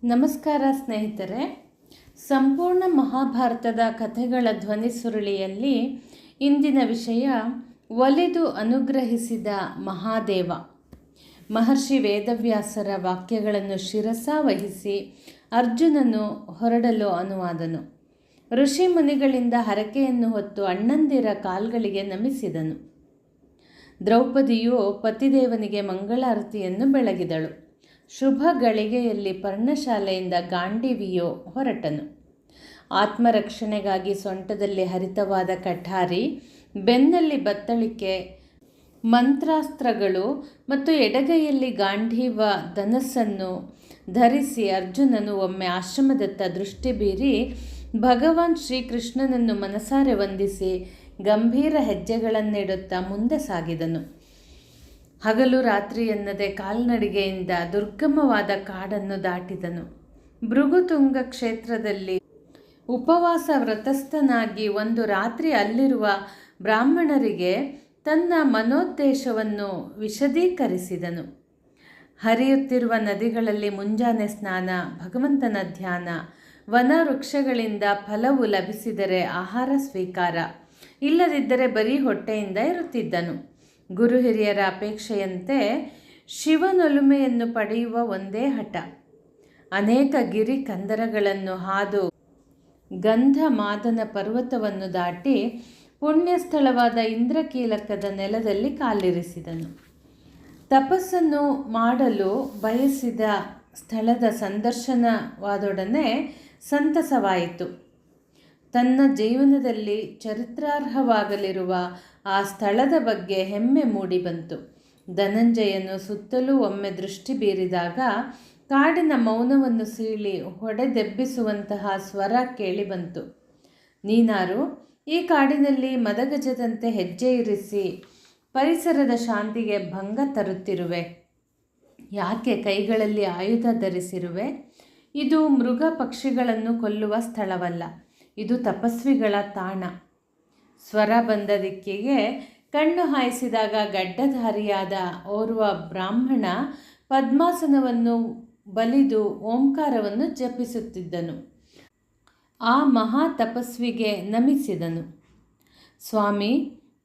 ನಮಸ್ಕಾರ ಸ್ನೇಹಿತರೆ. ಸಂಪೂರ್ಣ ಮಹಾಭಾರತದ ಕಥೆಗಳ ಧ್ವನಿ ಸುರುಳಿಯಲ್ಲಿ ಇಂದಿನ ವಿಷಯ ಒಲಿದು ಅನುಗ್ರಹಿಸಿದ ಮಹಾದೇವ. ಮಹರ್ಷಿ ವೇದವ್ಯಾಸರ ವಾಕ್ಯಗಳನ್ನು ಶಿರಸಾವಹಿಸಿ ಅರ್ಜುನನು ಹೊರಡಲು ಅನುವಾದನು. ಋಷಿ ಮುನಿಗಳಿಂದ ಹರಕೆಯನ್ನು ಹೊತ್ತು ಅಣ್ಣಂದಿರ ಕಾಲ್ಗಳಿಗೆ ನಮಿಸಿದನು. ದ್ರೌಪದಿಯು ಪತಿದೇವನಿಗೆ ಮಂಗಳಾರತಿಯನ್ನು ಬೆಳಗಿದಳು. ಶುಭ ಗಳಿಗೆಯಲ್ಲಿ ಪರ್ಣಶಾಲೆಯಿಂದ ಗಾಂಡೀವಿಯು ಹೊರಟನು. ಆತ್ಮರಕ್ಷಣೆಗಾಗಿ ಸೊಂಟದಲ್ಲಿ ಹರಿತವಾದ ಕಠಾರಿ, ಬೆನ್ನಲ್ಲಿ ಬತ್ತಳಿಕೆ, ಮಂತ್ರಾಸ್ತ್ರಗಳು ಮತ್ತು ಎಡಗೈಯಲ್ಲಿ ಗಾಂಧೀವ ಧನಸ್ಸನ್ನು ಧರಿಸಿ ಅರ್ಜುನನು ಒಮ್ಮೆ ಆಶ್ರಮದತ್ತ ದೃಷ್ಟಿ ಬೀರಿ ಭಗವಾನ್ ಶ್ರೀಕೃಷ್ಣನನ್ನು ಮನಸಾರೆ ವಂದಿಸಿ ಗಂಭೀರ ಹೆಜ್ಜೆಗಳನ್ನಿಡುತ್ತಾ ಮುಂದೆ ಸಾಗಿದನು. ಹಗಲು ರಾತ್ರಿ ಎನ್ನದೆ ಕಾಲ್ನಡಿಗೆಯಿಂದ ದುರ್ಗಮವಾದ ಕಾಡನ್ನು ದಾಟಿದನು. ಭೃಗುತುಂಗ ಕ್ಷೇತ್ರದಲ್ಲಿ ಉಪವಾಸ ವ್ರತಸ್ಥನಾಗಿ ಒಂದು ರಾತ್ರಿ ಅಲ್ಲಿರುವ ಬ್ರಾಹ್ಮಣರಿಗೆ ತನ್ನ ಮನೋದ್ದೇಶವನ್ನು ವಿಶದೀಕರಿಸಿದನು. ಹರಿಯುತ್ತಿರುವ ನದಿಗಳಲ್ಲಿ ಮುಂಜಾನೆ ಸ್ನಾನ, ಭಗವಂತನ ಧ್ಯಾನ, ವನ ವೃಕ್ಷಗಳಿಂದ ಫಲವು ಲಭಿಸಿದರೆ ಆಹಾರ ಸ್ವೀಕಾರ, ಇಲ್ಲದಿದ್ದರೆ ಬರೀ ಹೊಟ್ಟೆಯಿಂದ ಇರುತ್ತಿದ್ದನು. ಗುರು ಹಿರಿಯರ ಅಪೇಕ್ಷೆಯಂತೆ ಶಿವನೊಲುಮೆಯನ್ನು ಪಡೆಯುವ ಒಂದೇ ಹಠ. ಅನೇಕ ಗಿರಿ ಕಂದರಗಳನ್ನು ಹಾದು ಗಂಧಮಾದನ ಪರ್ವತವನ್ನು ದಾಟಿ ಪುಣ್ಯಸ್ಥಳವಾದ ಇಂದ್ರಕೀಲಕದ ನೆಲದಲ್ಲಿ ಕಾಲಿರಿಸಿದನು. ತಪಸ್ಸನ್ನು ಮಾಡಲು ಬಯಸಿದ ಸ್ಥಳದ ಸಂದರ್ಶನವಾದೊಡನೆ ಸಂತಸವಾಯಿತು. ತನ್ನ ಜೀವನದಲ್ಲಿ ಚರಿತ್ರಾರ್ಹವಾಗಲಿರುವ ಆ ಸ್ಥಳದ ಬಗ್ಗೆ ಹೆಮ್ಮೆ ಮೂಡಿಬಂತು. ಧನಂಜಯನು ಸುತ್ತಲೂ ಒಮ್ಮೆ ದೃಷ್ಟಿ ಬೀರಿದಾಗ ಕಾಡಿನ ಮೌನವನ್ನು ಸೀಳಿ ಹೊಡೆದೆಬ್ಬಿಸುವಂತಹ ಸ್ವರ ಕೇಳಿಬಂತು. ನೀನಾರು ಈ ಕಾಡಿನಲ್ಲಿ ಮದಗಜದಂತೆ ಹೆಜ್ಜೆ ಇರಿಸಿ ಪರಿಸರದ ಶಾಂತಿಗೆ ಭಂಗ ತರುತ್ತಿರುವೆ? ಯಾಕೆ ಕೈಗಳಲ್ಲಿ ಆಯುಧ ಧರಿಸಿರುವೆ? ಇದು ಮೃಗ ಪಕ್ಷಿಗಳನ್ನು ಕೊಲ್ಲುವ ಸ್ಥಳವಲ್ಲ, ಇದು ತಪಸ್ವಿಗಳ ತಾಣ. ಸ್ವರ ಬಂದ ದಿಕ್ಕಿಗೆ ಕಣ್ಣು ಹಾಯಿಸಿದಾಗ ಗಡ್ಡಧಾರಿಯಾದ ಓರ್ವ ಬ್ರಾಹ್ಮಣ ಪದ್ಮಾಸನವನ್ನು ಬಲಿದು ಓಂಕಾರವನ್ನು ಜಪಿಸುತ್ತಿದ್ದನು. ಆ ಮಹಾ ತಪಸ್ವಿಗೆ ನಮಿಸಿದನು. ಸ್ವಾಮಿ,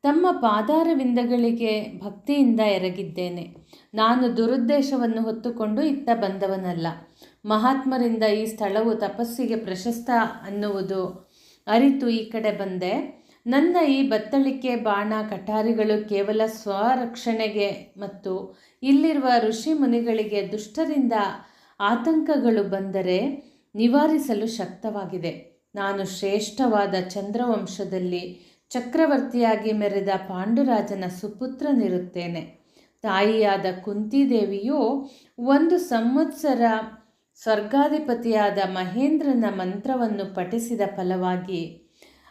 ತಮ್ಮ ಪಾದಾರವಿಂದಗಳಿಗೆ ಭಕ್ತಿಯಿಂದ ಎರಗಿದ್ದೇನೆ. ನಾನು ದುರುದ್ದೇಶವನ್ನು ಹೊತ್ತುಕೊಂಡು ಇತ್ತ ಬಂದವನಲ್ಲ. ಮಹಾತ್ಮರಿಂದ ಈ ಸ್ಥಳವು ತಪಸ್ಸಿಗೆ ಪ್ರಶಸ್ತ ಅನ್ನುವುದು ಅರಿತು ಈ ಕಡೆ ಬಂದೆ. ನನ್ನ ಈ ಬತ್ತಳಿಕೆ, ಬಾಣ, ಕಠಾರಿಗಳು ಕೇವಲ ಸ್ವರಕ್ಷಣೆಗೆ ಮತ್ತು ಇಲ್ಲಿರುವ ಋಷಿ ಮುನಿಗಳಿಗೆ ದುಷ್ಟರಿಂದ ಆತಂಕಗಳು ಬಂದರೆ ನಿವಾರಿಸಲು ಶಕ್ತವಾಗಿದೆ. ನಾನು ಶ್ರೇಷ್ಠವಾದ ಚಂದ್ರವಂಶದಲ್ಲಿ ಚಕ್ರವರ್ತಿಯಾಗಿ ಮೆರೆದ ಪಾಂಡುರಾಜನ ಸುಪುತ್ರನಿರುತ್ತೇನೆ. ತಾಯಿಯಾದ ಕುಂತಿದೇವಿಯು 1 ಸಂವತ್ಸರ ಸ್ವರ್ಗಾಧಿಪತಿಯಾದ ಮಹೇಂದ್ರನ ಮಂತ್ರವನ್ನು ಪಠಿಸಿದ ಫಲವಾಗಿ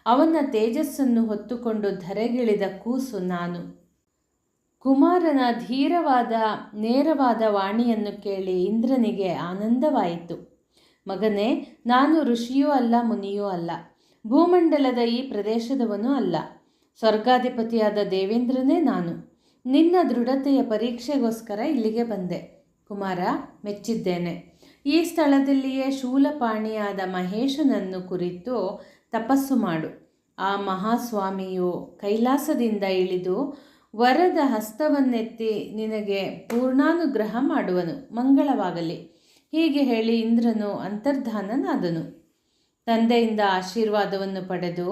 ಅವನ ತೇಜಸ್ಸನ್ನು ಹೊತ್ತುಕೊಂಡು ಧರೆಗಿಳಿದ ಕೂಸು ನಾನು. ಕುಮಾರನ ಧೀರವಾದ ನೇರವಾದ ವಾಣಿಯನ್ನು ಕೇಳಿ ಇಂದ್ರನಿಗೆ ಆನಂದವಾಯಿತು. ಮಗನೇ, ನಾನು ಋಷಿಯೂ ಅಲ್ಲ, ಮುನಿಯೂ ಅಲ್ಲ, ಭೂಮಂಡಲದ ಈ ಪ್ರದೇಶದವನೂ ಅಲ್ಲ. ಸ್ವರ್ಗಾಧಿಪತಿಯಾದ ದೇವೇಂದ್ರನೇ ನಾನು. ನಿನ್ನ ದೃಢತೆಯ ಪರೀಕ್ಷೆಗೋಸ್ಕರ ಇಲ್ಲಿಗೆ ಬಂದೆ. ಕುಮಾರ, ಮೆಚ್ಚಿದ್ದೇನೆ. ಈ ಸ್ಥಳದಲ್ಲಿಯೇ ಶೂಲಪಾಣಿಯಾದ ಮಹೇಶನನ್ನು ಕುರಿತು ತಪಸ್ಸು ಮಾಡು. ಆ ಮಹಾಸ್ವಾಮಿಯು ಕೈಲಾಸದಿಂದ ಇಳಿದು ವರದ ಹಸ್ತವನ್ನೆತ್ತಿ ನಿನಗೆ ಪೂರ್ಣಾನುಗ್ರಹ ಮಾಡುವನು. ಮಂಗಳವಾಗಲಿ. ಹೀಗೆ ಹೇಳಿ ಇಂದ್ರನು ಅಂತರ್ಧಾನನಾದನು. ತಂದೆಯಿಂದ ಆಶೀರ್ವಾದವನ್ನು ಪಡೆದು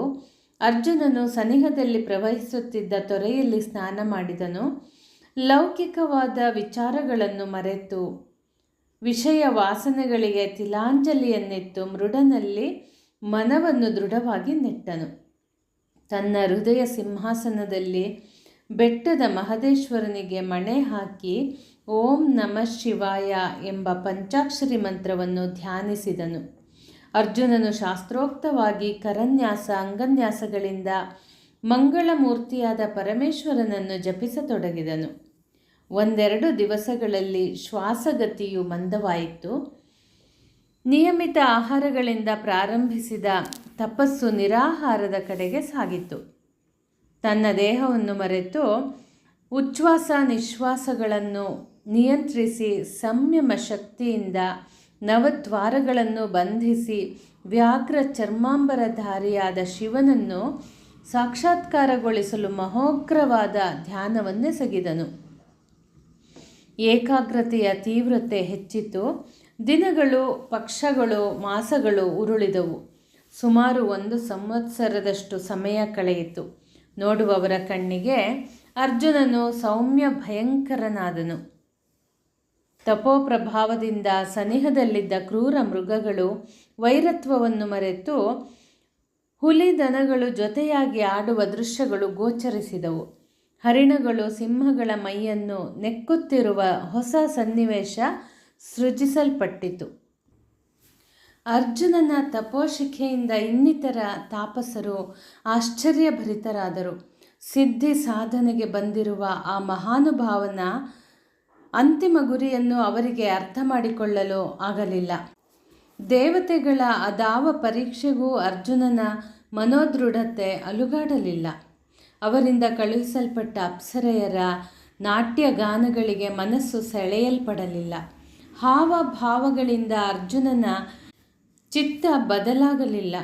ಅರ್ಜುನನು ಸನಿಹದಲ್ಲಿ ಪ್ರವಹಿಸುತ್ತಿದ್ದ ತೊರೆಯಲ್ಲಿ ಸ್ನಾನ ಮಾಡಿದನು. ಲೌಕಿಕವಾದ ವಿಚಾರಗಳನ್ನು ಮರೆತು ವಿಷಯ ವಾಸನೆಗಳಿಗೆ ತಿಲಾಂಜಲಿಯನ್ನಿತ್ತು ಮೃಡನಲ್ಲಿ ಮನವನ್ನು ದೃಢವಾಗಿ ನೆಟ್ಟನು. ತನ್ನ ಹೃದಯ ಸಿಂಹಾಸನದಲ್ಲಿ ಬೆಟ್ಟದ ಮಹದೇಶ್ವರನಿಗೆ ಮಣೆ ಹಾಕಿ ಓಂ ನಮಃ ಶಿವಾಯ ಎಂಬ ಪಂಚಾಕ್ಷರಿ ಮಂತ್ರವನ್ನು ಧ್ಯಾನಿಸಿದನು. ಅರ್ಜುನನು ಶಾಸ್ತ್ರೋಕ್ತವಾಗಿ ಕರನ್ಯಾಸ, ಅಂಗನ್ಯಾಸಗಳಿಂದ ಮಂಗಳಮೂರ್ತಿಯಾದ ಪರಮೇಶ್ವರನನ್ನು ಜಪಿಸತೊಡಗಿದನು. 1-2 ದಿವಸಗಳಲ್ಲಿ ಶ್ವಾಸಗತಿಯು ಮಂದವಾಯಿತು. ನಿಯಮಿತ ಆಹಾರಗಳಿಂದ ಪ್ರಾರಂಭಿಸಿದ ತಪಸ್ಸು ನಿರಾಹಾರದ ಕಡೆಗೆ ಸಾಗಿತು. ತನ್ನ ದೇಹವನ್ನು ಮರೆತು ಉಚ್ಛ್ವಾಸ ನಿಶ್ವಾಸಗಳನ್ನು ನಿಯಂತ್ರಿಸಿ ಸಂಯಮ ಶಕ್ತಿಯಿಂದ ನವದ್ವಾರಗಳನ್ನು ಬಂಧಿಸಿ ವ್ಯಾಘ್ರ ಚರ್ಮಾಂಬರಧಾರಿಯಾದ ಶಿವನನ್ನು ಸಾಕ್ಷಾತ್ಕಾರಗೊಳಿಸಲು ಮಹೋಗ್ರವಾದ ಧ್ಯಾನವನ್ನೆಸಗಿದನು. ಏಕಾಗ್ರತೆಯ ತೀವ್ರತೆ ಹೆಚ್ಚಿತು. ದಿನಗಳು, ಪಕ್ಷಗಳು, ಮಾಸಗಳು ಉರುಳಿದವು. ಸುಮಾರು 1 ಸಂವತ್ಸರದಷ್ಟು ಸಮಯ ಕಳೆಯಿತು. ನೋಡುವವರ ಕಣ್ಣಿಗೆ ಅರ್ಜುನನು ಸೌಮ್ಯ ಭಯಂಕರನಾದನು. ತಪೋಪ್ರಭಾವದಿಂದ ಸನಿಹದಲ್ಲಿದ್ದ ಕ್ರೂರ ಮೃಗಗಳು ವೈರತ್ವವನ್ನು ಮರೆತು ಹುಲಿದನಗಳು ಜೊತೆಯಾಗಿ ಆಡುವ ದೃಶ್ಯಗಳು ಗೋಚರಿಸಿದವು. ಹರಿಣಗಳು ಸಿಂಹಗಳ ಮೈಯನ್ನು ನೆಕ್ಕುತ್ತಿರುವ ಹೊಸ ಸನ್ನಿವೇಶ ಸೃಜಿಸಲ್ಪಟ್ಟಿತು. ಅರ್ಜುನನ ತಪೋಶಿಖೆಯಿಂದ ಇನ್ನಿತರ ತಾಪಸರು ಆಶ್ಚರ್ಯಭರಿತರಾದರು. ಸಿದ್ಧಿ ಸಾಧನೆಗೆ ಬಂದಿರುವ ಆ ಮಹಾನುಭಾವನ ಅಂತಿಮ ಗುರಿಯನ್ನು ಅವರಿಗೆ ಅರ್ಥ ಮಾಡಿಕೊಳ್ಳಲು ಆಗಲಿಲ್ಲ. ದೇವತೆಗಳ ಅದಾವ ಪರೀಕ್ಷೆಗೂ ಅರ್ಜುನನ ಮನೋದೃಢತೆ ಅಲುಗಾಡಲಿಲ್ಲ. ಅವರಿಂದ ಕಳುಹಿಸಲ್ಪಟ್ಟ ಅಪ್ಸರೆಯರ ನಾಟ್ಯಗಾನಗಳಿಗೆ ಮನಸ್ಸು ಸೆಳೆಯಲ್ಪಡಲಿಲ್ಲ. ಹಾವಭಾವಗಳಿಂದ ಅರ್ಜುನನ ಚಿತ್ತ ಬದಲಾಗಲಿಲ್ಲ.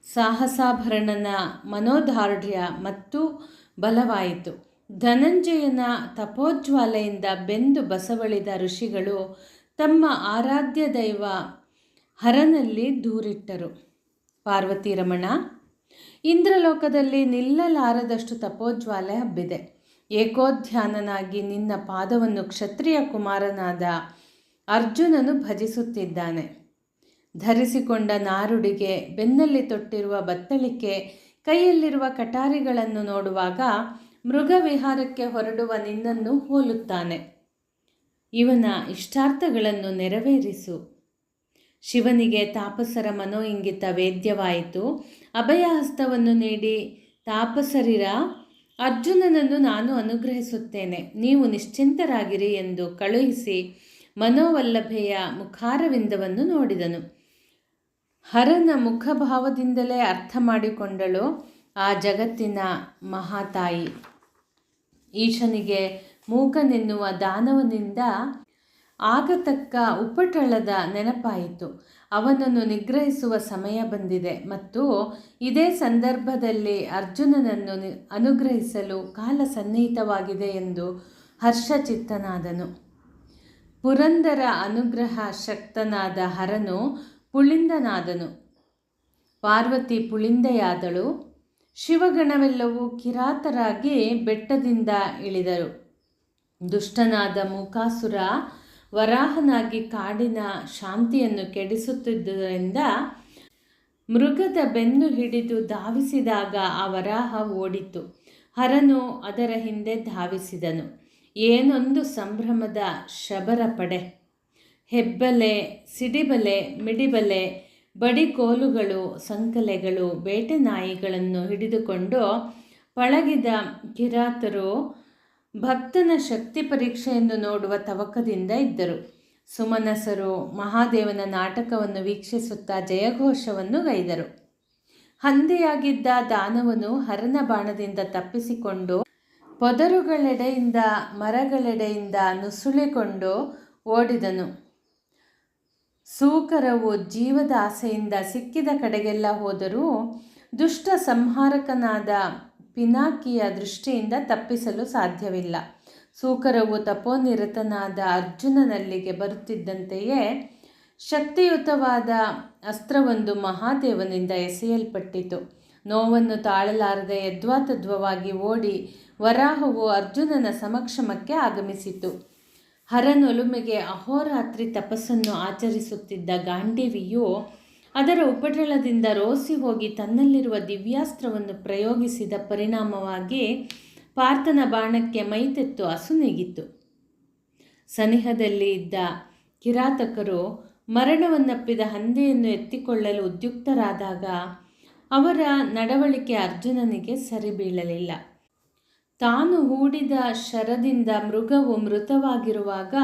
ಸಾಹಸಾಭರಣನ ಮನೋದಾರ್ಢ್ಯ ಮತ್ತು ಬಲವಾಯಿತು. ಧನಂಜಯನ ತಪೋಜ್ವಾಲೆಯಿಂದ ಬೆಂದು ಬಸವಳಿದ ಋಷಿಗಳು ತಮ್ಮ ಆರಾಧ್ಯ ದೈವ ಹರನಲ್ಲಿ ದೂರಿಟ್ಟರು. ಪಾರ್ವತಿರಮಣ, ಇಂದ್ರಲೋಕದಲ್ಲಿ ನಿಲ್ಲಲಾರದಷ್ಟು ತಪೋಜ್ವಾಲೆ ಹಬ್ಬಿದೆ. ಏಕೋಧ್ಯಾನನಾಗಿ ನಿನ್ನ ಪಾದವನ್ನು ಕ್ಷತ್ರಿಯ ಕುಮಾರನಾದ ಅರ್ಜುನನು ಭಜಿಸುತ್ತಿದ್ದಾನೆ. ಧರಿಸಿಕೊಂಡ ನಾರುಡಿಗೆ, ಬೆನ್ನಲ್ಲಿ ತೊಟ್ಟಿರುವ ಬತ್ತಳಿಕೆ, ಕೈಯಲ್ಲಿರುವ ಕಟಾರಿಗಳನ್ನು ನೋಡುವಾಗ ಮೃಗವಿಹಾರಕ್ಕೆ ಹೊರಡುವ ನಿನ್ನನ್ನು ಹೋಲುತ್ತಾನೆ. ಇವನ ಇಷ್ಟಾರ್ಥಗಳನ್ನು ನೆರವೇರಿಸು. ಶಿವನಿಗೆ ತಾಪಸರ ಮನೋಇಂಗಿತ ವೇದ್ಯವಾಯಿತು. ಅಭಯಹಸ್ತವನ್ನು ನೀಡಿ, ತಾಪಸರಿರ, ಅರ್ಜುನನನ್ನು ನಾನು ಅನುಗ್ರಹಿಸುತ್ತೇನೆ, ನೀವು ನಿಶ್ಚಿಂತರಾಗಿರಿ ಎಂದು ಕಳುಹಿಸಿ ಮನೋವಲ್ಲಭೆಯ ಮುಖಾರವಿಂದವನ್ನು ನೋಡಿದನು. ಹರನ ಮುಖಭಾವದಿಂದಲೇ ಅರ್ಥ ಮಾಡಿಕೊಂಡಳು ಆ ಜಗತ್ತಿನ ಮಹಾತಾಯಿ. ಈಶನಿಗೆ ಮೂಕನೆನ್ನುವ ದಾನವನಿಂದ ಆಗತಕ್ಕ ಉಪಟಳದ ನೆನಪಾಯಿತು. ಅವನನ್ನು ನಿಗ್ರಹಿಸುವ ಸಮಯ ಬಂದಿದೆ ಮತ್ತು ಇದೇ ಸಂದರ್ಭದಲ್ಲಿ ಅರ್ಜುನನನ್ನು ಅನುಗ್ರಹಿಸಲು ಕಾಲ ಸನ್ನಿಹಿತವಾಗಿದೆ ಎಂದು ಹರ್ಷಚಿತ್ತನಾದನು. ಪುರಂದರ ಅನುಗ್ರಹ ಶಕ್ತನಾದ ಹರನು ಪುಳಿಂದನಾದನು. ಪಾರ್ವತಿ ಪುಳಿಂದೆಯಾದಳು. ಶಿವಗಣವೆಲ್ಲವೂ ಕಿರಾತರಾಗಿ ಬೆಟ್ಟದಿಂದ ಇಳಿದರು. ದುಷ್ಟನಾದ ಮೂಕಾಸುರ ವರಾಹನಾಗಿ ಕಾಡಿನ ಶಾಂತಿಯನ್ನು ಕೆಡಿಸುತ್ತಿದ್ದುದರಿಂದ ಮೃಗದ ಬೆನ್ನು ಹಿಡಿದು ಧಾವಿಸಿದಾಗ ಆ ವರಾಹ ಓಡಿತು. ಹರನು ಅದರ ಹಿಂದೆ ಧಾವಿಸಿದನು. ಏನೊಂದು ಸಂಭ್ರಮದ ಶಬರ ಪಡೆ! ಹೆಬ್ಬಲೆ, ಸಿಡಿಬಲೆ, ಮಿಡಿಬಲೆ, ಬಡಿಕೋಲುಗಳು, ಸಂಕಲೆಗಳು, ಬೇಟೆ ನಾಯಿಗಳನ್ನು ಹಿಡಿದುಕೊಂಡು ಪಳಗಿದ ಕಿರಾತರು ಭಕ್ತನ ಶಕ್ತಿ ಪರೀಕ್ಷೆಯನ್ನು ನೋಡುವ ತವಕದಿಂದ ಇದ್ದರು. ಸುಮನಸರು ಮಹಾದೇವನ ನಾಟಕವನ್ನು ವೀಕ್ಷಿಸುತ್ತಾ ಜಯಘೋಷವನ್ನು ಗೈದರು. ಹಂದಿಯಾಗಿದ್ದ ದಾನವನು ಹರನ ಬಾಣದಿಂದ ತಪ್ಪಿಸಿಕೊಂಡು ಪೊದರುಗಳೆಡೆಯಿಂದ ಮರಗಳೆಡೆಯಿಂದ ನುಸುಳಿಕೊಂಡು ಓಡಿದನು. ಸೂಕರವು ಜೀವದ ಆಸೆಯಿಂದ ಸಿಕ್ಕಿದ ಕಡೆಗೆಲ್ಲ ಹೋದರೂ ದುಷ್ಟ ಸಂಹಾರಕನಾದ ಪಿನಾಕಿಯ ದೃಷ್ಟಿಯಿಂದ ತಪ್ಪಿಸಲು ಸಾಧ್ಯವಿಲ್ಲ. ಸೂಕರವು ತಪೋನಿರತನಾದ ಅರ್ಜುನನಲ್ಲಿಗೆ ಬರುತ್ತಿದ್ದಂತೆಯೇ ಶಕ್ತಿಯುತವಾದ ಅಸ್ತ್ರವೊಂದು ಮಹಾದೇವನಿಂದ ಎಸೆಯಲ್ಪಟ್ಟಿತು. ನೋವನ್ನು ತಾಳಲಾರದೆ ಯದ್ವಾತದ್ವವಾಗಿ ಓಡಿ ವರಾಹವು ಅರ್ಜುನನ ಸಮಕ್ಷಮಕ್ಕೆ ಆಗಮಿಸಿತು. ಹರನೊಲುಮೆಗೆ ಅಹೋರಾತ್ರಿ ತಪಸ್ಸನ್ನು ಆಚರಿಸುತ್ತಿದ್ದ ಗಾಂಡೀವಿಯು ಅದರ ಉಪಟಳದಿಂದ ರೋಸಿ ಹೋಗಿ ತನ್ನಲ್ಲಿರುವ ದಿವ್ಯಾಸ್ತ್ರವನ್ನು ಪ್ರಯೋಗಿಸಿದ ಪರಿಣಾಮವಾಗಿ ಪಾರ್ಥನ ಬಾಣಕ್ಕೆ ಮೈತೆತ್ತು ಅಸುನೀಗಿತು. ಸನಿಹದಲ್ಲಿ ಇದ್ದ ಕಿರಾತಕರು ಮರಣವನ್ನಪ್ಪಿದ ಹಂದಿಯನ್ನು ಎತ್ತಿಕೊಳ್ಳಲು ಉದ್ಯುಕ್ತರಾದಾಗ ಅವರ ನಡವಳಿಕೆ ಅರ್ಜುನನಿಗೆ ಸರಿಬೀಳಲಿಲ್ಲ. ತಾನು ಹೂಡಿದ ಶರದಿಂದ ಮೃಗವು ಮೃತವಾಗಿರುವಾಗ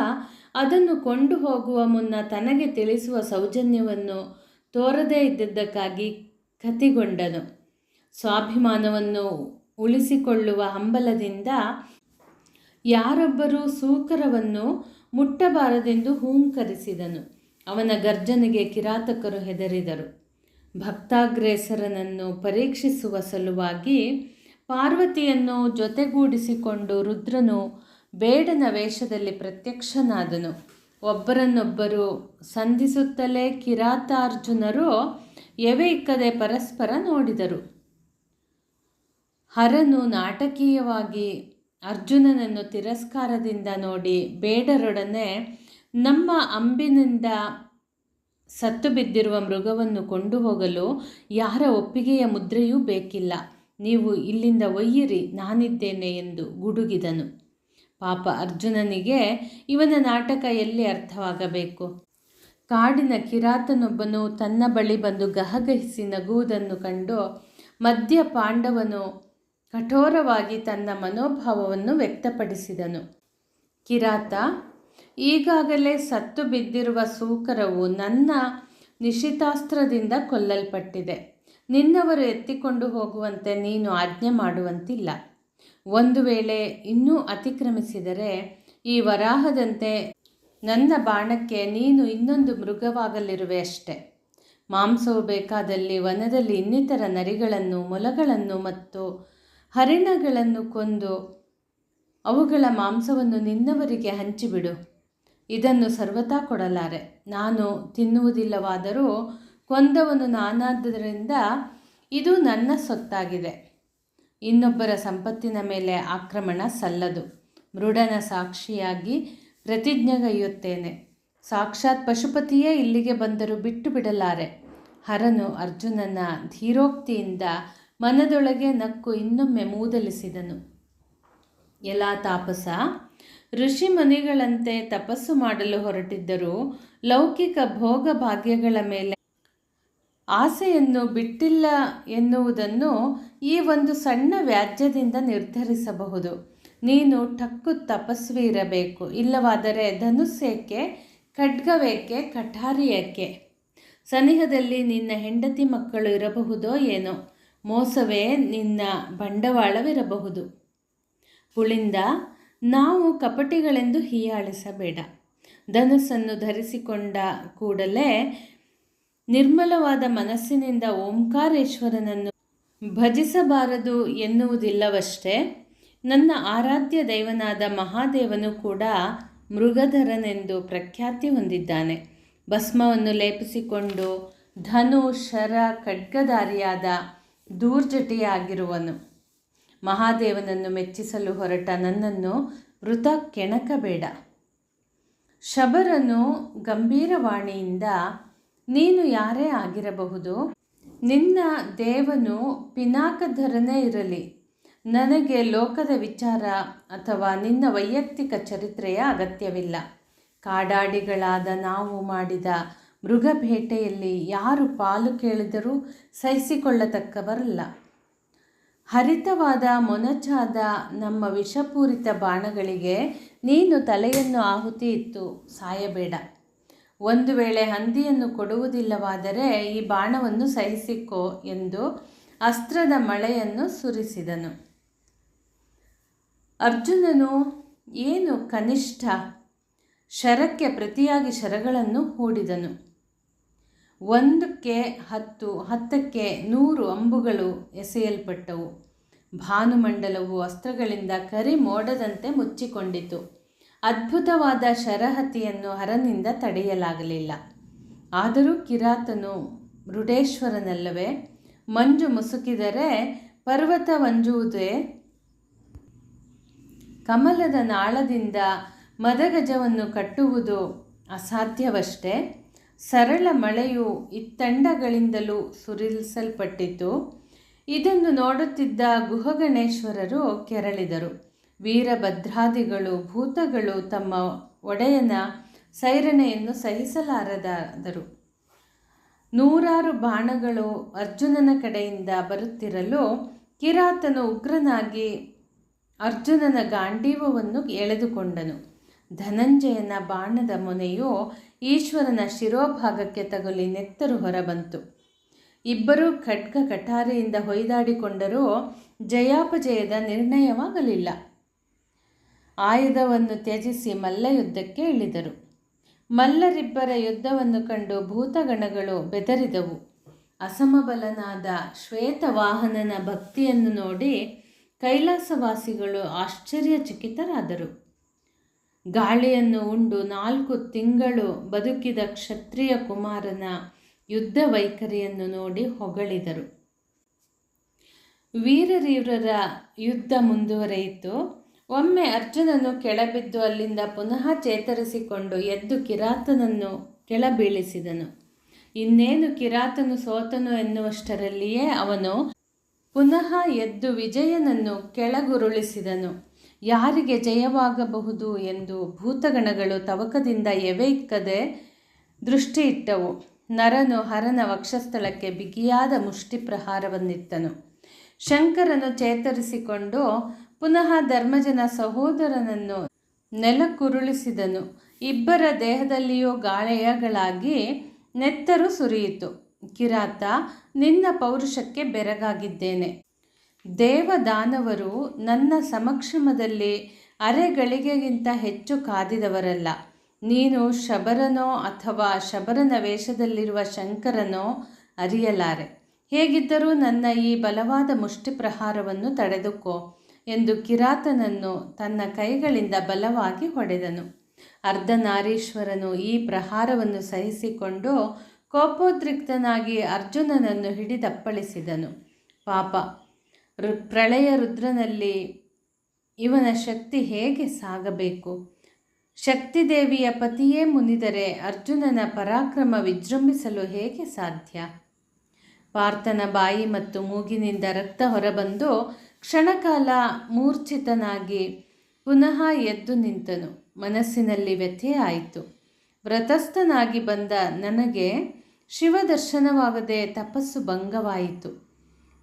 ಅದನ್ನು ಕೊಂಡು ಹೋಗುವ ಮುನ್ನ ತನಗೆ ತಿಳಿಸುವ ಸೌಜನ್ಯವನ್ನು ತೋರದೇ ಇದ್ದದ್ದಕ್ಕಾಗಿ ಕತಿಗೊಂಡನು. ಸ್ವಾಭಿಮಾನವನ್ನು ಉಳಿಸಿಕೊಳ್ಳುವ ಹಂಬಲದಿಂದ ಯಾರೊಬ್ಬರೂ ಸೂಕರವನ್ನು ಮುಟ್ಟಬಾರದೆಂದು ಹೂಂಕರಿಸಿದನು. ಅವನ ಗರ್ಜನೆಗೆ ಕಿರಾತಕರು ಹೆದರಿದರು. ಭಕ್ತಾಗ್ರೇಸರನನ್ನು ಪರೀಕ್ಷಿಸುವ ಸಲುವಾಗಿ ಪಾರ್ವತಿಯನ್ನು ಜೊತೆಗೂಡಿಸಿಕೊಂಡು ರುದ್ರನು ಬೇಡನ ವೇಷದಲ್ಲಿ ಪ್ರತ್ಯಕ್ಷನಾದನು. ಒಬ್ಬರನ್ನೊಬ್ಬರು ಸಂಧಿಸುತ್ತಲೇ ಕಿರಾತಾರ್ಜುನರು ಎವೆ ಇಕ್ಕದೆ ಪರಸ್ಪರ ನೋಡಿದರು. ಹರನು ನಾಟಕೀಯವಾಗಿ ಅರ್ಜುನನನ್ನು ತಿರಸ್ಕಾರದಿಂದ ನೋಡಿ ಬೇಡರೊಡನೆ, ನಮ್ಮ ಅಂಬಿನಿಂದ ಸತ್ತು ಬಿದ್ದಿರುವ ಮೃಗವನ್ನು ಕೊಂಡು ಹೋಗಲು ಯಾರ ಒಪ್ಪಿಗೆಯ ಮುದ್ರೆಯೂ ಬೇಕಿಲ್ಲ, ನೀವು ಇಲ್ಲಿಂದ ಒಯ್ಯಿರಿ, ನಾನಿದ್ದೇನೆ ಎಂದು ಗುಡುಗಿದನು. ಪಾಪ ಅರ್ಜುನನಿಗೆ ಇವನ ನಾಟಕ ಎಲ್ಲಿ ಅರ್ಥವಾಗಬೇಕು. ಕಾಡಿನ ಕಿರಾತನೊಬ್ಬನು ತನ್ನ ಬಳಿ ಬಂದು ಗಹಗಹಿಸಿ ನಗುವುದನ್ನು ಕಂಡು ಮಧ್ಯ ಪಾಂಡವನು ಕಠೋರವಾಗಿ ತನ್ನ ಮನೋಭಾವವನ್ನು ವ್ಯಕ್ತಪಡಿಸಿದನು. ಕಿರಾತ, ಈಗಾಗಲೇ ಸತ್ತು ಬಿದ್ದಿರುವ ಸೂಕರವು ನನ್ನ ನಿಶಿತಾಸ್ತ್ರದಿಂದ ಕೊಲ್ಲಲ್ಪಟ್ಟಿದೆ. ನಿನ್ನವರು ಎತ್ತಿಕೊಂಡು ಹೋಗುವಂತೆ ನೀನು ಆಜ್ಞೆ ಮಾಡುವಂತಿಲ್ಲ. ಒಂದು ವೇಳೆ ಇನ್ನೂ ಅತಿಕ್ರಮಿಸಿದರೆ ಈ ವರಾಹದಂತೆ ನನ್ನ ಬಾಣಕ್ಕೆ ನೀನು ಇನ್ನೊಂದು ಮೃಗವಾಗಲಿರುವೆ ಅಷ್ಟೆ. ಮಾಂಸವು ಬೇಕಾದಲ್ಲಿ ವನದಲ್ಲಿ ಇನ್ನಿತರ ನರಿಗಳನ್ನು, ಮೊಲಗಳನ್ನು ಮತ್ತು ಹರಿಣಗಳನ್ನು ಕೊಂದು ಅವುಗಳ ಮಾಂಸವನ್ನು ನಿನ್ನವರಿಗೆ ಹಂಚಿಬಿಡು. ಇದನ್ನು ಸರ್ವತಾ ಕೊಡಲಾರೆ. ನಾನು ತಿನ್ನುವುದಿಲ್ಲವಾದರೂ ಕೊಂದವನು ನಾನಾದ್ದರಿಂದ ಇದು ನನ್ನ ಸೊತ್ತಾಗಿದೆ. ಇನ್ನೊಬ್ಬರ ಸಂಪತ್ತಿನ ಮೇಲೆ ಆಕ್ರಮಣ ಸಲ್ಲದು. ಮೃಡನ ಸಾಕ್ಷಿಯಾಗಿ ಪ್ರತಿಜ್ಞೆಗೈಯುತ್ತೇನೆ. ಸಾಕ್ಷಾತ್ ಪಶುಪತಿಯೇ ಇಲ್ಲಿಗೆ ಬಂದರೂ ಬಿಟ್ಟು ಬಿಡಲಾರೆ. ಹರನು ಅರ್ಜುನನ ಧೀರೋಕ್ತಿಯಿಂದ ಮನದೊಳಗೆ ನಕ್ಕು ಇನ್ನೊಮ್ಮೆ ಮೂದಲಿಸಿದನು. ಎಲಾ ತಾಪಸ, ಋಷಿ ಮುನಿಗಳಂತೆ ತಪಸ್ಸು ಮಾಡಲು ಹೊರಟಿದ್ದರೂ ಲೌಕಿಕ ಭೋಗ ಭಾಗ್ಯಗಳ ಮೇಲೆ ಆಸೆಯನ್ನು ಬಿಟ್ಟಿಲ್ಲ ಎನ್ನುವುದನ್ನು ಈ ಒಂದು ಸಣ್ಣ ವ್ಯಾಜ್ಯದಿಂದ ನಿರ್ಧರಿಸಬಹುದು. ನೀನು ಠಕ್ಕು ತಪಸ್ವಿ ಇರಬೇಕು. ಇಲ್ಲವಾದರೆ ಧನುಸ್ಸೇಕೆ, ಖಡ್ಗವೇಕೆ, ಕಠಾರಿಯೇಕೆ? ಸನಿಹದಲ್ಲಿ ನಿನ್ನ ಹೆಂಡತಿ ಮಕ್ಕಳು ಇರಬಹುದೋ ಏನೋ. ಮೋಸವೇ ನಿನ್ನ ಬಂಡವಾಳವಿರಬಹುದು. ಪುಳಿಂದ, ನಾವು ಕಪಟಿಗಳೆಂದು ಹೀಯಾಳಿಸಬೇಡ. ಧನುಸ್ಸನ್ನು ಧರಿಸಿಕೊಂಡ ಕೂಡಲೇ ನಿರ್ಮಲವಾದ ಮನಸ್ಸಿನಿಂದ ಓಂಕಾರೇಶ್ವರನನ್ನು ಭಜಿಸಬಾರದು ಎನ್ನುವುದಿಲ್ಲವಷ್ಟೇ. ನನ್ನ ಆರಾಧ್ಯ ದೈವನಾದ ಮಹಾದೇವನು ಕೂಡ ಮೃಗಧರನೆಂದು ಪ್ರಖ್ಯಾತಿ ಹೊಂದಿದ್ದಾನೆ. ಭಸ್ಮವನ್ನು ಲೇಪಿಸಿಕೊಂಡು ಧನು ಶರ ಖಡ್ಗಧಾರಿಯಾದ ದೂರ್ಜಟಿಯಾಗಿರುವನು. ಮಹಾದೇವನನ್ನು ಮೆಚ್ಚಿಸಲು ಹೊರಟ ನನ್ನನ್ನು ವೃಥ ಕೆಣಕಬೇಡ. ಶಬರನು ಗಂಭೀರವಾಣಿಯಿಂದ, ನೀನು ಯಾರೇ ಆಗಿರಬಹುದು, ನಿನ್ನ ದೇವನು ಪಿನಾಕಧರನೇ ಇರಲಿ, ನನಗೆ ಲೋಕದ ವಿಚಾರ ಅಥವಾ ನಿನ್ನ ವೈಯಕ್ತಿಕ ಚರಿತ್ರೆಯ ಅಗತ್ಯವಿಲ್ಲ. ಕಾಡಾಡಿಗಳಾದ ನಾವು ಮಾಡಿದ ಮೃಗಬೇಟೆಯಲ್ಲಿ ಯಾರು ಪಾಲು ಕೇಳಿದರೂ ಸಹಿಸಿಕೊಳ್ಳತಕ್ಕವರಲ್ಲ. ಹರಿತವಾದ ಮೊನಚಾದ ನಮ್ಮ ವಿಷಪೂರಿತ ಬಾಣಗಳಿಗೆ ನೀನು ತಲೆಯನ್ನು ಆಹುತಿ ಇತ್ತು ಸಾಯಬೇಡ. ಒಂದು ವೇಳೆ ಹಂದಿಯನ್ನು ಕೊಡುವುದಿಲ್ಲವಾದರೆ ಈ ಬಾಣವನ್ನು ಸಹಿಸಿಕೋ ಎಂದು ಅಸ್ತ್ರದ ಮಳೆಯನ್ನು ಸುರಿಸಿದನು. ಅರ್ಜುನನು ಏನು ಕನಿಷ್ಠ ಶರಕ್ಕೆ ಪ್ರತಿಯಾಗಿ ಶರಗಳನ್ನು ಹೂಡಿದನು. 1ಕ್ಕೆ 10, 10ಕ್ಕೆ 100 ಅಂಬುಗಳು ಎಸೆಯಲ್ಪಟ್ಟವು. ಭಾನುಮಂಡಲವು ಅಸ್ತ್ರಗಳಿಂದ ಕರಿ ಮೋಡದಂತೆ ಮುಚ್ಚಿಕೊಂಡಿತು. ಅದ್ಭುತವಾದ ಶರಹತಿಯನ್ನು ಹರನಿಂದ ತಡೆಯಲಾಗಲಿಲ್ಲ. ಆದರೂ ಕಿರಾತನು ಮೃಡೇಶ್ವರನಲ್ಲವೇ? ಮಂಜು ಮುಸುಕಿದರೆ ಪರ್ವತ ಮಂಜುವುದೇ? ಕಮಲದ ನಾಳದಿಂದ ಮದಗಜವನ್ನು ಕಟ್ಟುವುದು ಅಸಾಧ್ಯವಷ್ಟೇ. ಸರಳ ಮಳೆಯು ಇತ್ತಂಡಗಳಿಂದಲೂ ಸುರಿಸಲ್ಪಟ್ಟಿತು. ಇದನ್ನು ನೋಡುತ್ತಿದ್ದ ಗುಹಗಣೇಶ್ವರರು ಕೆರಳಿದರು. ವೀರಭದ್ರಾದಿಗಳು ಭೂತಗಳು ತಮ್ಮ ಒಡೆಯನ ಸೈರಣೆಯನ್ನು ಸಹಿಸಲಾರದಾದರು. 100 ಬಾಣಗಳು ಅರ್ಜುನನ ಕಡೆಯಿಂದ ಬರುತ್ತಿರಲು ಕಿರಾತನು ಉಗ್ರನಾಗಿ ಅರ್ಜುನನ ಗಾಂಡೀವವನ್ನು ಎಳೆದುಕೊಂಡನು. ಧನಂಜಯನ ಬಾಣದ ಮೊನೆಯು ಈಶ್ವರನ ಶಿರೋಭಾಗಕ್ಕೆ ತಗುಲಿ ನೆತ್ತರು ಹೊರಬಂತು. ಇಬ್ಬರೂ ಖಡ್ಗ ಕಠಾರಿಯಿಂದ ಹೊಯ್ದಾಡಿಕೊಂಡರೂ ಜಯಾಪಜಯದ ನಿರ್ಣಯವಾಗಲಿಲ್ಲ. ಆಯುಧವನ್ನು ತ್ಯಜಿಸಿ ಮಲ್ಲಯುದ್ಧಕ್ಕೆ ಇಳಿದರು. ಮಲ್ಲರಿಬ್ಬರ ಯುದ್ಧವನ್ನು ಕಂಡು ಭೂತಗಣಗಳು ಬೆದರಿದವು. ಅಸಮಬಲನಾದ ಶ್ವೇತವಾಹನನ ಭಕ್ತಿಯನ್ನು ನೋಡಿ ಕೈಲಾಸವಾಸಿಗಳು ಆಶ್ಚರ್ಯಚಕಿತರಾದರು. ಗಾಳಿಯನ್ನು ಉಂಡು 4 ತಿಂಗಳು ಬದುಕಿದ ಕ್ಷತ್ರಿಯ ಕುಮಾರನ ಯುದ್ಧ ವೈಖರಿಯನ್ನು ನೋಡಿ ಹೊಗಳಿದರು. ವೀರರೀವ್ರರ ಯುದ್ಧ ಮುಂದುವರೆಯಿತು. ಒಮ್ಮೆ ಅರ್ಜುನನು ಕೆಳಬಿದ್ದು ಅಲ್ಲಿಂದ ಪುನಃ ಚೇತರಿಸಿಕೊಂಡು ಎದ್ದು ಕಿರಾತನನ್ನು ಕೆಳಬೀಳಿಸಿದನು. ಇನ್ನೇನು ಕಿರಾತನು ಸೋತನು ಎನ್ನುವಷ್ಟರಲ್ಲಿಯೇ ಅವನು ಪುನಃ ಎದ್ದು ವಿಜಯನನ್ನು ಕೆಳಗುರುಳಿಸಿದನು. ಯಾರಿಗೆ ಜಯವಾಗಬಹುದು ಎಂದು ಭೂತಗಣಗಳು ತವಕದಿಂದ ಎವೆ ಇಕ್ಕದೆ ದೃಷ್ಟಿ ಇಟ್ಟವು. ನರನು ಹರನ ವಕ್ಷಸ್ಥಳಕ್ಕೆ ಬಿಗಿಯಾದ ಮುಷ್ಟಿ ಪ್ರಹಾರವನ್ನಿತ್ತನು. ಶಂಕರನು ಚೇತರಿಸಿಕೊಂಡು ಪುನಃ ಧರ್ಮಜನ ಸಹೋದರನನ್ನು ನೆಲಕ್ಕುರುಳಿಸಿದನು. ಇಬ್ಬರ ದೇಹದಲ್ಲಿಯೂ ಗಾಯಗಳಾಗಿ ನೆತ್ತರು ಸುರಿಯಿತು. ಕಿರಾತ, ನಿನ್ನ ಪೌರುಷಕ್ಕೆ ಬೆರಗಾಗಿದ್ದೇನೆ. ದೇವದಾನವರು ನನ್ನ ಸಮಕ್ಷಮದಲ್ಲಿ ಅರೆಗಳಿಗೆಗಿಂತ ಹೆಚ್ಚು ಕಾದಿದವರಲ್ಲ. ನೀನು ಶಬರನೋ ಅಥವಾ ಶಬರನ ವೇಷದಲ್ಲಿರುವ ಶಂಕರನೋ ಅರಿಯಲಾರೆ. ಹೇಗಿದ್ದರೂ ನನ್ನ ಈ ಬಲವಾದ ಮುಷ್ಟಿ ಪ್ರಹಾರವನ್ನು ತಡೆದುಕೋ ಎಂದು ಕಿರಾತನನ್ನು ತನ್ನ ಕೈಗಳಿಂದ ಬಲವಾಗಿ ಹೊಡೆದನು. ಅರ್ಧನಾರೀಶ್ವರನು ಈ ಪ್ರಹಾರವನ್ನು ಸಹಿಸಿಕೊಂಡು ಕೋಪೋದ್ರಿಕ್ತನಾಗಿ ಅರ್ಜುನನನ್ನು ಹಿಡಿದಪ್ಪಳಿಸಿದನು. ಪಾಪ, ಪ್ರಳಯ ರುದ್ರನಲ್ಲಿ ಇವನ ಶಕ್ತಿ ಹೇಗೆ ಸಾಗಬೇಕು? ಶಕ್ತಿದೇವಿಯ ಪತಿಯೇ ಮುನಿದರೆ ಅರ್ಜುನನ ಪರಾಕ್ರಮ ವಿಜೃಂಭಿಸಲು ಹೇಗೆ ಸಾಧ್ಯ? ಪಾರ್ಥನ ಬಾಯಿ ಮತ್ತು ಮೂಗಿನಿಂದ ರಕ್ತ ಹೊರಬಂದು ಕ್ಷಣಕಾಲ ಮೂರ್ಛಿತನಾಗಿ ಪುನಃ ಎದ್ದು ನಿಂತನು. ಮನಸ್ಸಿನಲ್ಲಿ ವ್ಯಥೆಯಾಯಿತು. ವ್ರತಸ್ಥನಾಗಿ ಬಂದ ನನಗೆ ಶಿವದರ್ಶನವಾಗದೆ ತಪಸ್ಸು ಭಂಗವಾಯಿತು.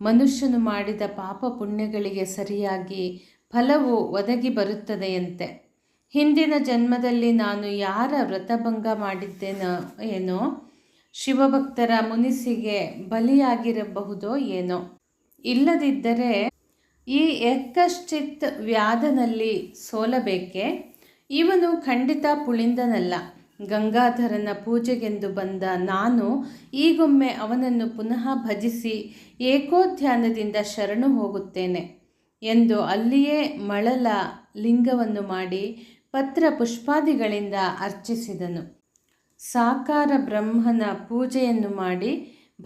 ಮನುಷ್ಯನು ಮಾಡಿದ ಪಾಪ ಪುಣ್ಯಗಳಿಗೆ ಸರಿಯಾಗಿ ಫಲವು ಒದಗಿ ಬರುತ್ತದೆಯಂತೆ. ಹಿಂದಿನ ಜನ್ಮದಲ್ಲಿ ನಾನು ಯಾರ ವ್ರತಭಂಗ ಮಾಡಿದ್ದೇನೋ ಏನೋ, ಶಿವಭಕ್ತರ ಮುನಿಸಿಗೆ ಬಲಿಯಾಗಿರಬಹುದೋ ಏನೋ. ಇಲ್ಲದಿದ್ದರೆ ಈ ಯಕ್ಕಶ್ಚಿತ್ ವ್ಯಾಧನಲ್ಲಿ ಸೋಲಬೇಕೆ? ಇವನು ಖಂಡಿತ ಪುಳಿಂದನಲ್ಲ. ಗಂಗಾಧರನ ಪೂಜೆಗೆಂದು ಬಂದ ನಾನು ಈಗೊಮ್ಮೆ ಅವನನ್ನು ಪುನಃ ಭಜಿಸಿ ಏಕೋಧ್ಯಾನದಿಂದ ಶರಣು ಹೋಗುತ್ತೇನೆ ಎಂದು ಅಲ್ಲಿಯೇ ಮಳಲ ಲಿಂಗವನ್ನು ಮಾಡಿ ಪತ್ರ ಪುಷ್ಪಾದಿಗಳಿಂದ ಅರ್ಚಿಸಿದನು. ಸಾಕಾರ ಬ್ರಹ್ಮನ ಪೂಜೆಯನ್ನು ಮಾಡಿ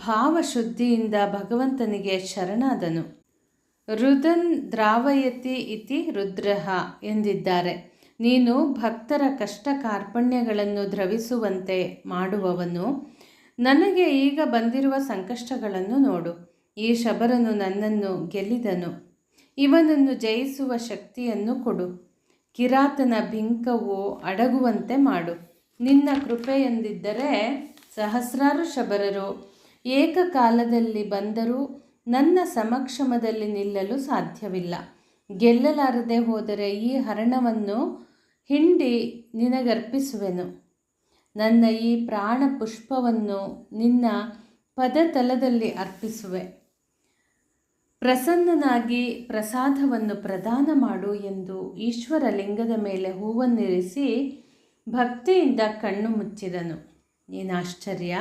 ಭಾವಶುದ್ಧಿಯಿಂದ ಭಗವಂತನಿಗೆ ಶರಣಾದನು. ರುದನ್ ದ್ರಾವಯತಿ ಇತಿ ರುದ್ರಃ ಎಂದಿದ್ದಾರೆ. ನೀನು ಭಕ್ತರ ಕಷ್ಟ ಕಾರ್ಪಣ್ಯಗಳನ್ನು ದ್ರವಿಸುವಂತೆ ಮಾಡುವವನು. ನನಗೆ ಈಗ ಬಂದಿರುವ ಸಂಕಷ್ಟಗಳನ್ನು ನೋಡು. ಈ ಶಬರನು ನನ್ನನ್ನು ಗೆಲ್ಲಿದನು. ಇವನನ್ನು ಜಯಿಸುವ ಶಕ್ತಿಯನ್ನು ಕೊಡು. ಕಿರಾತನ ಬಿಂಕವು ಅಡಗುವಂತೆ ಮಾಡು. ನಿನ್ನ ಕೃಪೆಯೊಂದಿದ್ದರೆ ಸಹಸ್ರಾರು ಶಬರರು ಏಕಕಾಲದಲ್ಲಿ ಬಂದರೂ ನನ್ನ ಸಮಕ್ಷಮದಲ್ಲಿ ನಿಲ್ಲಲು ಸಾಧ್ಯವಿಲ್ಲ. ಗೆಲ್ಲಲಾರದೆ ಹೋದರೆ ಈ ಹರಣವನ್ನು ಹಿಂಡಿ ನಿನಗರ್ಪಿಸುವೆನು. ನನ್ನ ಈ ಪ್ರಾಣ ಪುಷ್ಪವನ್ನು ನಿನ್ನ ಪದತಲದಲ್ಲಿ ಅರ್ಪಿಸುವೆ. ಪ್ರಸನ್ನನಾಗಿ ಪ್ರಸಾದವನ್ನು ಪ್ರದಾನ ಮಾಡು ಎಂದು ಈಶ್ವರ ಲಿಂಗದ ಮೇಲೆ ಹೂವನ್ನಿರಿಸಿ ಭಕ್ತಿಯಿಂದ ಕಣ್ಣು ಮುಚ್ಚಿದನು. ಏನಾಶ್ಚರ್ಯ!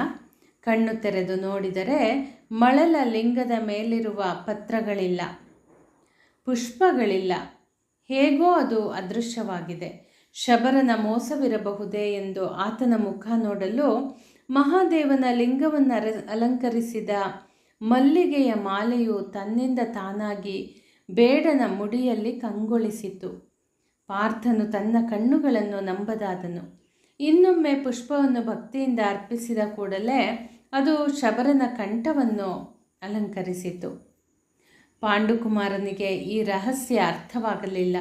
ಕಣ್ಣು ತೆರೆದು ನೋಡಿದರೆ ಮಳಲ ಲಿಂಗದ ಮೇಲಿರುವ ಪತ್ರಗಳಿಲ್ಲ, ಪುಷ್ಪಗಳಿಲ್ಲ. ಹೇಗೋ ಅದು ಅದೃಶ್ಯವಾಗಿದೆ. ಶಬರನ ಮೋಸವಿರಬಹುದೇ ಎಂದು ಆತನ ಮುಖ ನೋಡಲು ಮಹಾದೇವನ ಲಿಂಗವನ್ನು ಅಲಂಕರಿಸಿದ ಮಲ್ಲಿಗೆಯ ಮಾಲೆಯು ತನ್ನಿಂದ ತಾನಾಗಿ ಬೇಡನ ಮುಡಿಯಲ್ಲಿ ಕಂಗೊಳಿಸಿತು. ಪಾರ್ಥನು ತನ್ನ ಕಣ್ಣುಗಳನ್ನು ನಂಬದಾದನು. ಇನ್ನೊಮ್ಮೆ ಪುಷ್ಪವನ್ನು ಭಕ್ತಿಯಿಂದ ಅರ್ಪಿಸಿದ ಕೂಡಲೇ ಅದು ಶಬರನ ಕಂಠವನ್ನು ಅಲಂಕರಿಸಿತು. ಪಾಂಡುಕುಮಾರನಿಗೆ ಈ ರಹಸ್ಯ ಅರ್ಥವಾಗಲಿಲ್ಲ.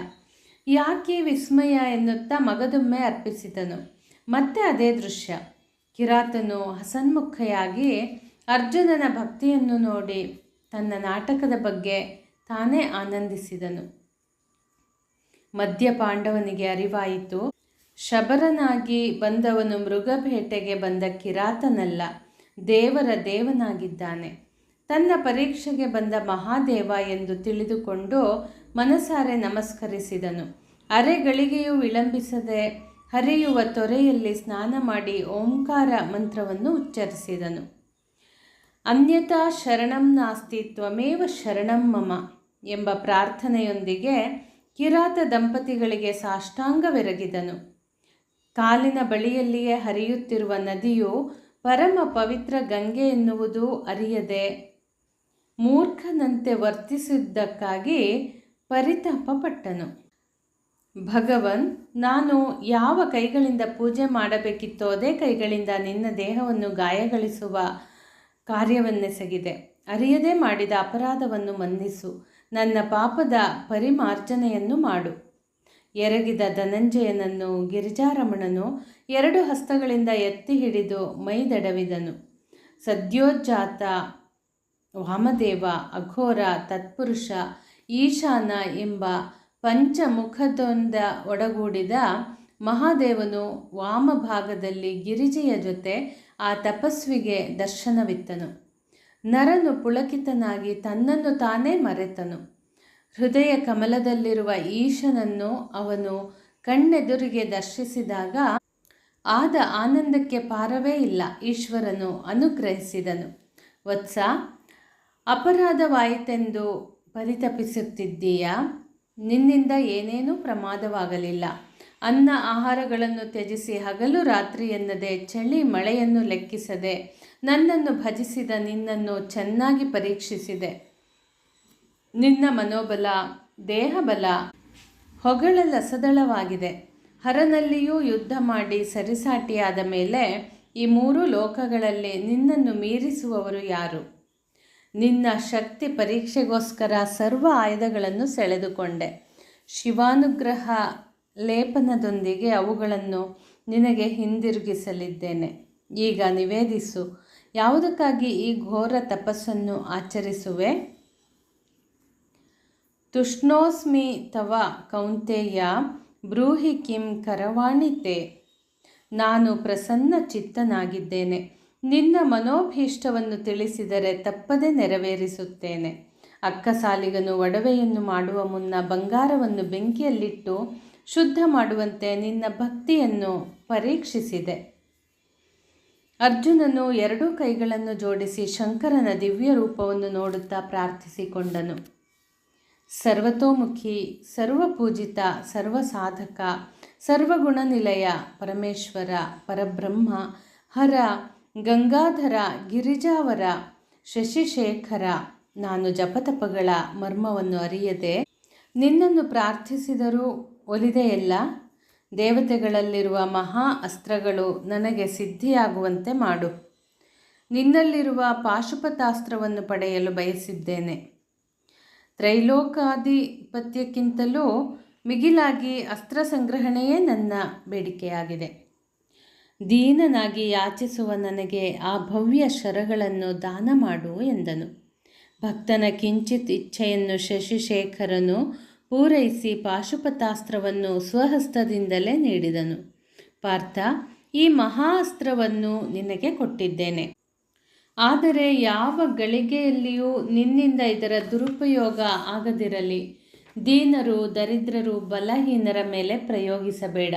ಯಾಕೆ ವಿಸ್ಮಯ ಎನ್ನುತ್ತಾ ಮಗದೊಮ್ಮೆ ಅರ್ಪಿಸಿದನು. ಮತ್ತೆ ಅದೇ ದೃಶ್ಯ. ಕಿರಾತನು ಹಸನ್ಮುಖಯಾಗಿ ಅರ್ಜುನನ ಭಕ್ತಿಯನ್ನು ನೋಡಿ ತನ್ನ ನಾಟಕದ ಬಗ್ಗೆ ತಾನೇ ಆನಂದಿಸಿದನು. ಮಧ್ಯ ಪಾಂಡವನಿಗೆ ಅರಿವಾಯಿತು, ಶಬರನಾಗಿ ಬಂದವನು ಮೃಗಬೇಟೆಗೆ ಬಂದ ಕಿರಾತನಲ್ಲ, ದೇವರ ದೇವನಾಗಿದ್ದಾನೆ. ತನ್ನ ಪರೀಕ್ಷೆಗೆ ಬಂದ ಮಹಾದೇವ ಎಂದು ತಿಳಿದುಕೊಂಡು ಮನಸಾರೆ ನಮಸ್ಕರಿಸಿದನು. ಅರೆಗಳಿಗೆಯೂ ವಿಳಂಬಿಸದೆ ಹರಿಯುವ ತೊರೆಯಲ್ಲಿ ಸ್ನಾನ ಮಾಡಿ ಓಂಕಾರ ಮಂತ್ರವನ್ನು ಉಚ್ಚರಿಸಿದನು. ಅನ್ಯಥಾ ಶರಣಂ ನಾಸ್ತಿ ತ್ವಮೇವ ಶರಣಂ ಮಮ ಎಂಬ ಪ್ರಾರ್ಥನೆಯೊಂದಿಗೆ ಕಿರಾತ ದಂಪತಿಗಳಿಗೆ ಸಾಷ್ಟಾಂಗವೆರಗಿದನು. ಕಾಲಿನ ಬಳಿಯಲ್ಲಿಯೇ ಹರಿಯುತ್ತಿರುವ ನದಿಯು ಪರಮ ಪವಿತ್ರ ಗಂಗೆ ಎನ್ನುವುದು ಅರಿಯದೆ ಮೂರ್ಖನಂತೆ ವರ್ತಿಸಿದ್ದಕ್ಕಾಗಿ ಪರಿತಾಪಪಟ್ಟನು. ಭಗವನ್, ನಾನು ಯಾವ ಕೈಗಳಿಂದ ಪೂಜೆ ಮಾಡಬೇಕಿತ್ತೋ ಅದೇ ಕೈಗಳಿಂದ ನಿನ್ನ ದೇಹವನ್ನು ಗಾಯಗೊಳಿಸುವ ಕಾರ್ಯವನ್ನೆಸಗಿದೆ. ಅರಿಯದೆ ಮಾಡಿದ ಅಪರಾಧವನ್ನು ಮನ್ನಿಸು. ನನ್ನ ಪಾಪದ ಪರಿಮಾರ್ಜನೆಯನ್ನು ಮಾಡು. ಎರಗಿದ ಧನಂಜಯನನ್ನು ಗಿರಿಜಾರಮಣನು 2 ಹಸ್ತಗಳಿಂದ ಎತ್ತಿ ಹಿಡಿದು ಮೈದಡವಿದನು. ಸದ್ಯೋಜಾತ ವಾಮದೇವ, ಅಘೋರ, ತತ್ಪುರುಷ, ಈಶಾನ ಎಂಬ ಪಂಚಮುಖದೊಂದ ಒಡಗೂಡಿದ ಮಹಾದೇವನು ವಾಮಭಾಗದಲ್ಲಿ ಗಿರಿಜೆಯ ಜೊತೆ ಆ ತಪಸ್ವಿಗೆ ದರ್ಶನವಿತ್ತನು. ನರನು ಪುಳಕಿತನಾಗಿ ತನ್ನನ್ನು ತಾನೇ ಮರೆತನು. ಹೃದಯ ಕಮಲದಲ್ಲಿರುವ ಈಶನನ್ನು ಅವನು ಕಣ್ಣೆದುರಿಗೆ ದರ್ಶಿಸಿದಾಗ ಆದ ಆನಂದಕ್ಕೆ ಪಾರವೇ ಇಲ್ಲ. ಈಶ್ವರನು ಅನುಗ್ರಹಿಸಿದನು. ವತ್ಸ, ಅಪರಾಧವಾಯಿತೆಂದು ಪರಿತಪಿಸುತ್ತಿದ್ದೀಯಾ? ನಿನ್ನಿಂದ ಏನೇನೂ ಪ್ರಮಾದವಾಗಲಿಲ್ಲ. ಅನ್ನ ಆಹಾರಗಳನ್ನು ತ್ಯಜಿಸಿ ಹಗಲು ರಾತ್ರಿ ಎನ್ನದೆ ಚಳಿ ಮಳೆಯನ್ನು ಲೆಕ್ಕಿಸದೆ ನನ್ನನ್ನು ಭಜಿಸಿದ ನಿನ್ನನ್ನು ಚೆನ್ನಾಗಿ ಪರೀಕ್ಷಿಸಿದೆ. ನಿನ್ನ ಮನೋಬಲ, ದೇಹಬಲ ಹೊಗಳಲಸದಳವಾಗಿದೆ. ಹರನಲ್ಲಿಯೂ ಯುದ್ಧ ಮಾಡಿ ಸರಿಸಾಟಿಯಾದ ಮೇಲೆ ಈ 3 ಲೋಕಗಳಲ್ಲಿ ನಿನ್ನನ್ನು ಮೀರಿಸುವವರು ಯಾರು? ನಿನ್ನ ಶಕ್ತಿ ಪರೀಕ್ಷೆಗೋಸ್ಕರ ಸರ್ವ ಆಯುಧಗಳನ್ನು ಸೆಳೆದುಕೊಂಡೆ. ಶಿವಾನುಗ್ರಹ ಲೇಪನದೊಂದಿಗೆ ಅವುಗಳನ್ನು ನಿನಗೆ ಹಿಂದಿರುಗಿಸಲಿದ್ದೇನೆ. ಈಗ ನಿವೇದಿಸು, ಯಾವುದಕ್ಕಾಗಿ ಈ ಘೋರ ತಪಸ್ಸನ್ನು ಆಚರಿಸುವೆ? ತುಷ್ಣೋಸ್ಮಿ ತವ ಕೌಂತೆಯ ಬ್ರೂಹಿ ಕಿಂ ಕರವಾಣಿ ತೇ. ನಾನು ಪ್ರಸನ್ನ ಚಿತ್ತನಾಗಿದ್ದೇನೆ. ನಿನ್ನ ಮನೋಭೀಷ್ಟವನ್ನು ತಿಳಿಸಿದರೆ ತಪ್ಪದೆ ನೆರವೇರಿಸುತ್ತೇನೆ. ಅಕ್ಕಸಾಲಿಗನು ಒಡವೆಯನ್ನು ಮಾಡುವ ಮುನ್ನ ಬಂಗಾರವನ್ನು ಬೆಂಕಿಯಲ್ಲಿಟ್ಟು ಶುದ್ಧ ಮಾಡುವಂತೆ ನಿನ್ನ ಭಕ್ತಿಯನ್ನು ಪರೀಕ್ಷಿಸಿದೆ. ಅರ್ಜುನನು 2 ಕೈಗಳನ್ನು ಜೋಡಿಸಿ ಶಂಕರನ ದಿವ್ಯ ರೂಪವನ್ನು ನೋಡುತ್ತಾ ಪ್ರಾರ್ಥಿಸಿಕೊಂಡನು. ಸರ್ವತೋಮುಖಿ, ಸರ್ವಪೂಜಿತ, ಸರ್ವಸಾಧಕ, ಸರ್ವಗುಣನಿಲಯ, ಪರಮೇಶ್ವರ, ಪರಬ್ರಹ್ಮ, ಹರ, ಗಂಗಾಧರ, ಗಿರಿಜಾವರ, ಶಶಿಶೇಖರ, ನಾನು ಜಪತಪಗಳ ಮರ್ಮವನ್ನು ಅರಿಯದೆ ನಿನ್ನನ್ನು ಪ್ರಾರ್ಥಿಸಿದರೂ ಒಲಿದೆಯಲ್ಲ. ದೇವತೆಗಳಲ್ಲಿರುವ ಮಹಾ ಅಸ್ತ್ರಗಳು ನನಗೆ ಸಿದ್ಧಿಯಾಗುವಂತೆ ಮಾಡು. ನಿನ್ನಲ್ಲಿರುವ ಪಾಶುಪತಾಸ್ತ್ರವನ್ನು ಪಡೆಯಲು ಬಯಸಿದ್ದೇನೆ. ತ್ರೈಲೋಕಾಧಿಪತ್ಯಕ್ಕಿಂತಲೂ ಮಿಗಿಲಾಗಿ ಅಸ್ತ್ರ ಸಂಗ್ರಹಣೆಯೇ ನನ್ನ ಬೇಡಿಕೆಯಾಗಿದೆ. ದೀನನಾಗಿ ಯಾಚಿಸುವ ನನಗೆ ಆ ಭವ್ಯ ಶರಗಳನ್ನು ದಾನ ಮಾಡು ಎಂದನು. ಭಕ್ತನ ಕಿಂಚಿತ್ ಇಚ್ಛೆಯನ್ನು ಶಶಿಶೇಖರನು ಪೂರೈಸಿ ಪಾಶುಪತಾಸ್ತ್ರವನ್ನು ಸ್ವಹಸ್ತದಿಂದಲೇ ನೀಡಿದನು. ಪಾರ್ಥ, ಈ ಮಹಾ ಅಸ್ತ್ರವನ್ನು ನಿನಗೆ ಕೊಟ್ಟಿದ್ದೇನೆ. ಆದರೆ ಯಾವ ಗಳಿಗೆಯಲ್ಲಿಯೂ ನಿನ್ನಿಂದ ಇದರ ದುರುಪಯೋಗ ಆಗದಿರಲಿ. ದೀನರು, ದರಿದ್ರರು, ಬಲಹೀನರ ಮೇಲೆ ಪ್ರಯೋಗಿಸಬೇಡ.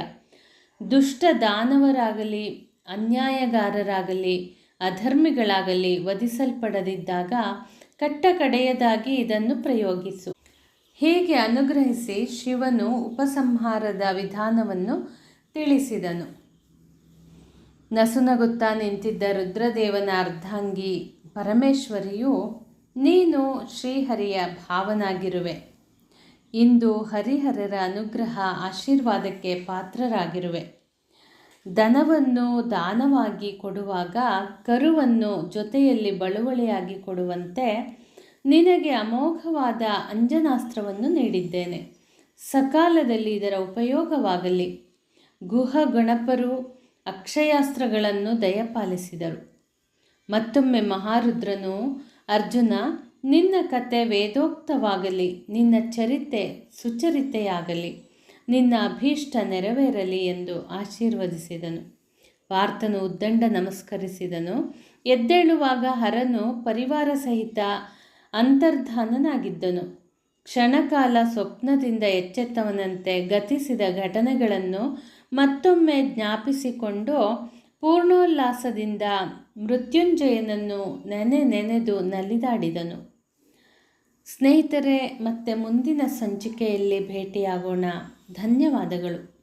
ದುಷ್ಟ ದಾನವರಾಗಲಿ, ಅನ್ಯಾಯಗಾರರಾಗಲಿ, ಅಧರ್ಮಿಗಳಾಗಲಿ ವಧಿಸಲ್ಪಡದಿದ್ದಾಗ ಕಟ್ಟಕಡೆಯದಾಗಿ ಇದನ್ನು ಪ್ರಯೋಗಿಸು. ಹೀಗೆ ಅನುಗ್ರಹಿಸಿ ಶಿವನು ಉಪಸಂಹಾರದ ವಿಧಾನವನ್ನು ತಿಳಿಸಿದನು. ನಸುನಗುತ್ತಾ ನಿಂತಿದ್ದ ರುದ್ರದೇವನ ಅರ್ಧಾಂಗಿ ಪರಮೇಶ್ವರಿಯು, ನೀನು ಶ್ರೀಹರಿಯ ಭಾವನಾಗಿರುವೆ. ಇಂದು ಹರಿಹರರ ಅನುಗ್ರಹ ಆಶೀರ್ವಾದಕ್ಕೆ ಪಾತ್ರರಾಗಿರುವೆ. ದನವನ್ನು ದಾನವಾಗಿ ಕೊಡುವಾಗ ಕರುವನ್ನು ಜೊತೆಯಲ್ಲಿ ಬಳುವಳಿಯಾಗಿ ಕೊಡುವಂತೆ ನಿನಗೆ ಅಮೋಘವಾದ ಅಂಜನಾಸ್ತ್ರವನ್ನು ನೀಡಿದ್ದೇನೆ. ಸಕಾಲದಲ್ಲಿ ಇದರ ಉಪಯೋಗವಾಗಲಿ. ಗುಹ ಗಣಪರು ಅಕ್ಷಯಾಸ್ತ್ರಗಳನ್ನು ದಯಪಾಲಿಸಿದರು. ಮತ್ತೊಮ್ಮೆ ಮಹಾರುದ್ರನು, ಅರ್ಜುನ, ನಿನ್ನ ಕತೆ ವೇದೋಕ್ತವಾಗಲಿ, ನಿನ್ನ ಚರಿತೆ ಸುಚರಿತೆಯಾಗಲಿ, ನಿನ್ನ ಅಭೀಷ್ಟ ನೆರವೇರಲಿ ಎಂದು ಆಶೀರ್ವದಿಸಿದನು. ಪಾರ್ಥನು ಉದ್ದಂಡ ನಮಸ್ಕರಿಸಿದನು. ಎದ್ದೇಳುವಾಗ ಹರನು ಪರಿವಾರ ಸಹಿತ ಅಂತರ್ಧಾನನಾಗಿದ್ದನು. ಕ್ಷಣಕಾಲ ಸ್ವಪ್ನದಿಂದ ಎಚ್ಚೆತ್ತವನಂತೆ ಗತಿಸಿದ ಘಟನೆಗಳನ್ನು ಮತ್ತೊಮ್ಮೆ ಜ್ಞಾಪಿಸಿಕೊಂಡು ಪೂರ್ಣೋಲ್ಲಾಸದಿಂದ ಮೃತ್ಯುಂಜಯನನ್ನು ನೆನೆದು ನಲಿದಾಡಿದನು. ಸ್ನೇಹಿತರೆ, ಮತ್ತೆ ಮುಂದಿನ ಸಂಚಿಕೆಯಲ್ಲಿ ಭೇಟಿಯಾಗೋಣ. ಧನ್ಯವಾದಗಳು.